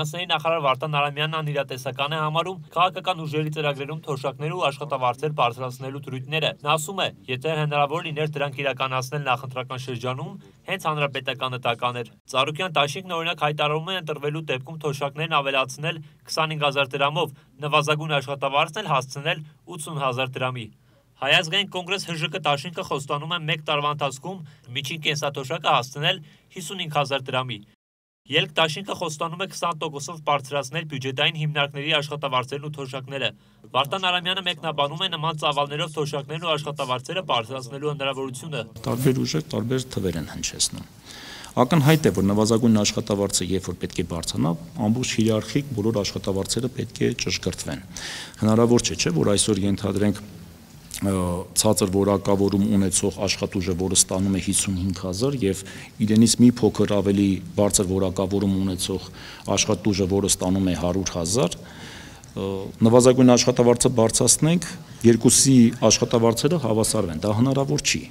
Ֆինանսների նախարար Վարդան Արամյանն անիրատեսական է համարում քաղաքական ուժերի ծրագրերում թոշակներ ու աշխատավարձեր բարձրացնելու դրույթները։ Նա ասում է, եթե հնարավոր լիներ դրանք իրականացնել նախընտրական շրջանում, հենց հանրապետականը դա կաներ։ Ծառուկյան Տաշիկն օրինակ հայտարարում է ընտրվելու դեպքում թոշակներն ավելացնել 25,000 դրամով, նվազագույն աշխատավարձն էլ հասցնել 80,000 դրամի։ Հայ ազգային կոնգրես ՀԺԿ Տաշինքը խոստանում է մեկ տարվա ընթացքում միջին կենսաթոշակը հասցնել 55,000 դրամի։ Ելք Տաշինքը խոստանում է 20%-ով բարձրացնել բյուջետային հիմնարկների աշխատավարձերն ու թոշակները։ Վարդան Արամյանը մեկնաբանում է նման ծավալներով թոշակներն ու աշխատավարձերը բարձրացնելու հնարավորությունը։ Տարբեր ուժեր տարբեր թվեր են հնչեցնում։ Ակնհայտ է, որ նվազագույն աշխատավարձը երբ որ պետք է բարձրանա, ամբողջ հիերարխիկ բոլոր աշխատավարձերը պետք է ճշգրտվեն։ Հնարավոր չէ, որ այսօր ենթադրենք ցածր որակավորում ունեցող աշխատուժը, որը ստանում է 55,000 եւ իրենից մի փոքր ավելի բարձր որակավորում ունեցող աշխատուժը, որը ստանում է 100,000, նվազագույն աշխատավարձը բարձրացնենք, երկուսի աշխատավարձերը հավասարվեն, դա հնարավոր չի։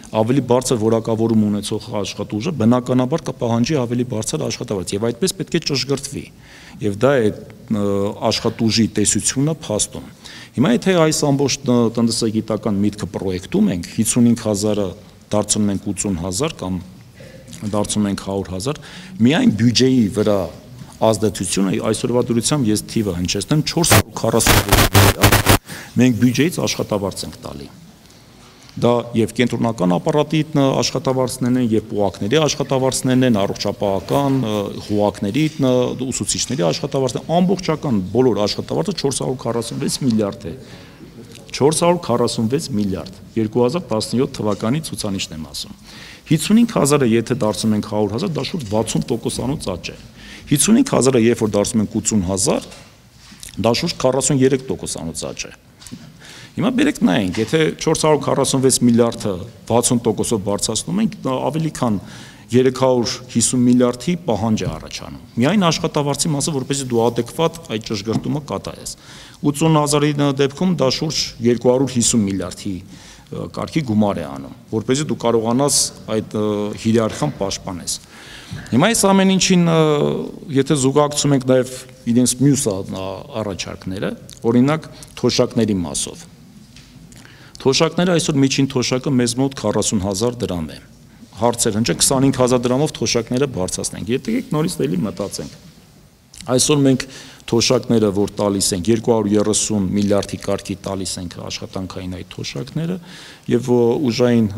Ավելի բարձր որակավորում ունեցող աշխատուժը բնականաբար կպահանջի ավելի բարձր աշխատավարձ եւ այդպես պետք է ճշգրտվի եւ դա է աշխատուժի տեսությունը փաստում։ Հիմա եթե այս ամբողջ տնտեսագիտական միտքը պրոյեկտում ենք 55,000-ը դարձնում ենք 80,000 կամ դարձնում ենք 100,000, միայն բյուջեի վրա ազդեցությունը այսօրվա դրությամբ ես թիվը հնչեցնեմ 440 մենք բյուջեից աշխատավարձ ենք տալի։ Դա եւ կենտրոնական ապարատի աշխատավարձներն են, եւ պուակների աշխատավարձներն են, առողջապահական, հուակների, ուսուցիչների աշխատավարձներն, ամբողջական բոլոր աշխատավարձը 446 միլիարդ է։ 446 միլիարդ 2017 թվականի ցուցանիշն եմ ասում։ 55,000-ը եթե դարձնում ենք 100,000, դա շուրջ 60%-անոց աճ է։ 55,000-ը երբ որ դարձնում ենք 80,000, դա շուրջ 43%-անոց աճ է։ Հիմա բերեք նայենք, եթե 446 միլիարդը 60%-ով բարձրացնում ենք, ավելի քան 350 միլիարդի պահանջ է առաջանում։ Միայն աշխատավարձի մասը, որպեսզի դու adekvat այդ ճշգրտումը կատարես։ 80,000-ի դեպքում դա շուրջ 250 միլիարդի կարգի գումար է անում, որպեսզի դու կարողանաս այդ հիերարխիան պաշտպանես։ Հիմա այս ամեն ինչին եթե զուգակցում ենք նաև իրենց մյուս առաջարկները, օրինակ թոշակների մասով։ Թոշակները այսօր միջին թոշակը մեզ մոտ 40,000 դրամ է։ Հարցեր հնչեն 25,000 դրամով թոշակները բարձրացնենք։ Եկեք նորից էլի մտածենք։ Այսօր մենք թոշակները, որ տալիս ենք 230 միլիարդի կարգի տալիս ենք աշխատանքային այդ թոշակները եւ ուժային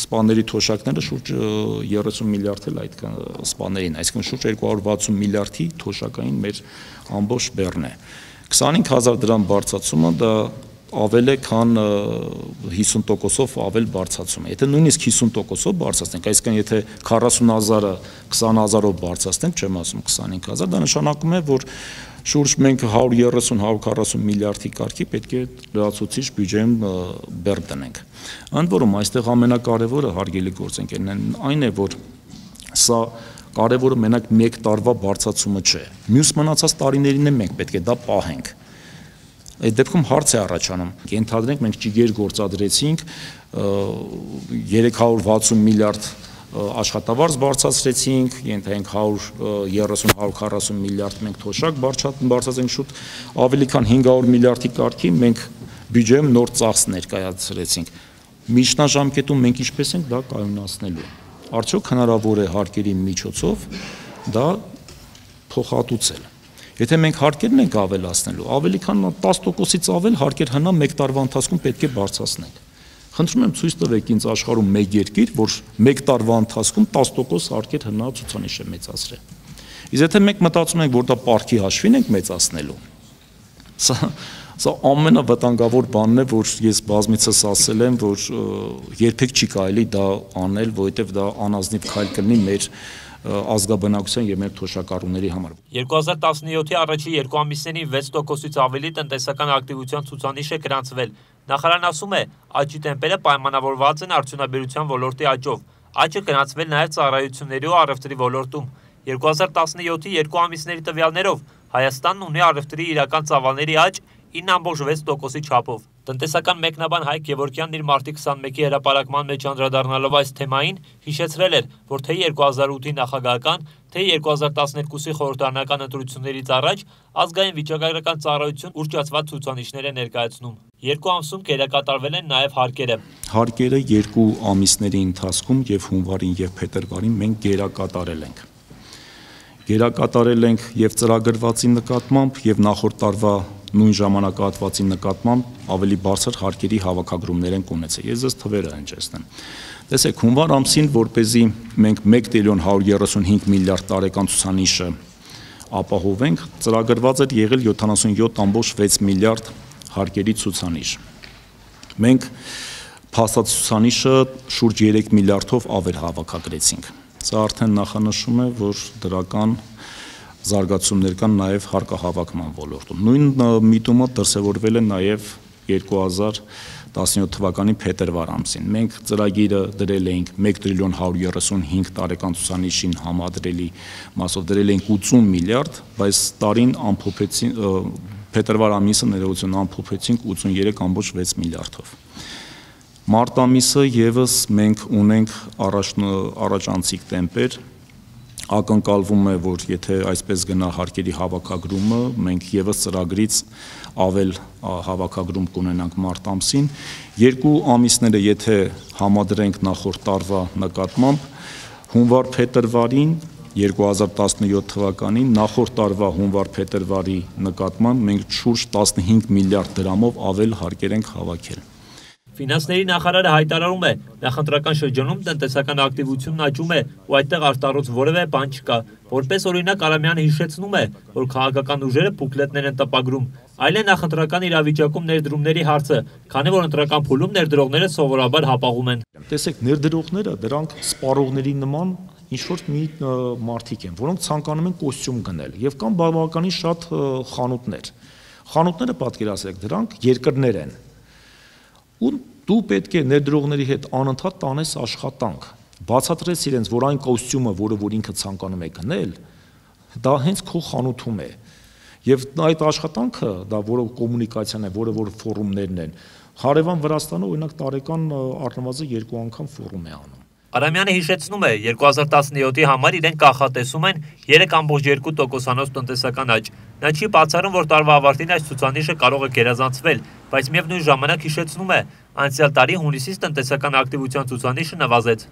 սպաների թոշակները շուրջ 30 միլիարդ էլ այդ սպաներին, այսինքն շուրջ 260 միլիարդի թոշակային մեր ամբողջ բեռն է։ 25,000 դրամ բարձրացումը դա ավել է քան 50%-ով ավել բարձրացում է։ Եթե նույնիսկ 50%-ով բարձրացնենք, այսինքն եթե 40,000-ը 20,000-ով բարձրացնենք, չեմ ասում 25,000, դա նշանակում է, որ շուրջ մենք 130-140 միլիարդի կարգի պետք է լրացուցիչ բյուջեում բեռ դնենք։ Ընդ որում, այստեղ ամենակարևորը հարգելի գործընկերներ այն է, որ սա կարևորը մենակ մեկ տարվա բարձրացումը չէ։ Մյուս մնացած տարիներին մենք պետք է դա պահենք։ Այդ դեպքում հարց է առաջանում։ Ենթադրենք մենք ճիգեր գործադրեցինք 360 միլիարդ աշխատավարձ բարձրացրեցինք, ենթադրենք 130-140 միլիարդ մենք թոշակ բարձրացրեցինք շուտ, ավելի քան 500 միլիարդի կարգի մենք բյուջեում նոր ծախս ներկայացրեցինք։ Միջնաժամկետում մենք ինչպես ենք դա կայունացնելու։ Արդյոք հնարավոր է հարկերի միջոցով դա փոխհատուցել։ Եթե մենք հարկերն ենք ավելացնելու, ավելի քան 10%-ից ավել հարկեր հնա մեկ տարվա ընթացքում պետք է բարձրացնենք։ Խնդրում եմ ցույց տվեք ինձ աշխարհում մեկ երկիր, որ մեկ տարվա ընթացքում 10% հարկեր հնա ցուցանիշ է մեծացրել։ Իսկ եթե մենք մտածում ենք, որ դա պարտքի հաշվին ենք մեծացնելու, սա ամենավտանգավոր բանն է, որ ես բազմիցս ասել եմ, որ երբեք չի կարելի դա անել, որովհետև դա անազնիվ քայլ կլինի մեր ազգաբնակության եւ մեր թոշակառուների համար։ 2017-ի առաջի 2 ամիսներին 6%-ից ավելի տնտեսական ակտիվության ցուցանիշ է գրանցվել։ Նախարարն ասում է, աճի տեմպերը պայմանավորված են արդյունաբերության ոլորտի աճով։ Աճը գրանցվել նաեւ ծառայությունների ու առևտրի ոլորտում։ 2017-ի 2 ամիսների տվյալներով Հայաստանն ունի առևտրի իրական ծավալների աճ 9.6%-ի չափով։ Տնտեսական մեկնաբան Հայկ Գևորգյանն իր մարտի 21-ի հրապարակման մեջ անդրադառնալով այս թեմային հիշեցրել էր, որ թե 2008-ի նախագահական, թե 2012-ի խորհրդարանական ընտրություններից առաջ ազգային վիճակագրական ծառայություն ուռճացված ցուցանիշներ է ներկայացնում։ Երկու ամսում գերակատարվել են նաև հարկերը։ Հարկերը 2 ամիսների ընթացքում եւ հունվարին եւ փետրվարին մենք գերակատարել ենք։ Գերակատարել ենք եւ ծրագրվածի նկատմամբ եւ նախորդ տարվա նույն ժամանակահատվածի նկատմամբ ավելի բարձր հարկերի հավաքագրումներ են ունեցել։ Ես ձեզ թվերը հնչեցնեմ։ Տեսեք, հունվար ամսին, որպեսզի մենք 1.135 միլիարդ տարեկան ցուցանիշը ապահովենք, ծրագրված էր եղել 77.6 միլիարդ հարկերի ցուցանիշ։ Մենք փաստացի ցուցանիշը շուրջ 3 միլիարդով ավել հավաքագրեցինք։ Սա արդեն նախանշում է, որ դրական զարգացումներ կան նաև հարկահավաքման ոլորտում։ Նույն միտումը դրսևորվել է նաև 2017 թվականի փետրվար ամսին։ Մենք ծրագիրը դրել էինք 1.135 տարեկան ցուցանիշին համադրելի մասով դրել էինք 80 միլիարդ, բայց տարին ամփոփեցին փետրվար ամիսը ներողություն ամփոփեցինք 83.6 միլիարդով։ Մարտ ամիսը եւս մենք ունենք առաջանցիկ տեմպեր, ակնկալվում է, որ եթե այսպես գնա հարկերի հավաքագրումը, մենք եւս ծրագրից ավել հավաքագրում կունենանք մարտ ամսին, 2 ամիսները եթե համադրենք նախորդ տարվա նկատմամբ, հունվար-փետրվարին 2017 թվականին նախորդ տարվա հունվար-փետրվարի նկատմամբ մենք շուրջ 15 միլիարդ դրամով ավել հարկեր ենք հավաքել։ Ֆինանսների նախարարը հայտարարում է, նախընտրական շրջանում տնտեսական ակտիվությունն աճում է ու այդտեղ արտառոց որևէ բան չկա։ Որպես օրինակ Արամյանը հիշեցնում է, որ քաղաքական ուժերը բուկլետներ են տպագրում, այլ է նախընտրական իրավիճակում ներդրումների հարցը, քանի որ ընտրական փուլում ներդրողները սովորաբար հապաղում են։ Տեսեք, ներդրողները դրանք սպառողների նման ինչ-որ մի մարդիկ են, որոնք ցանկանում են կոստյում գնել եւ կան բավականին շատ խանութներ։ Խանութները պատկերացրեք, դրանք երկրներ են։ Ու դու պետք է ներդրողների հետ անընդհատ տանես աշխատանք, բացատրես իրենց, որ այն կոստյումը, որ ինքը ցանկանում է գնել, դա հենց քո խանութում է։ Եվ այդ աշխատանքը, դա որը կոմունիկացիան է, որ ֆորումներն են, հարևան Վրաստանը օրինակ տարեկան առնվազն 2 անգամ ֆորում է անում։ Արամյանը հիշեցնում է, 2017-ի համար իրենք կանխատեսում են 3.2%-անոց տնտեսական աճ։ Նա չի բացառում, որ տարվա ավարտին այս ցուցանիշը կարող է գերազանցվել, բայց միևնույն ժամանակ հիշեցնում է, անցյալ տարի հունիսից տնտեսական ակտիվության ցուցանիշը նվազեց։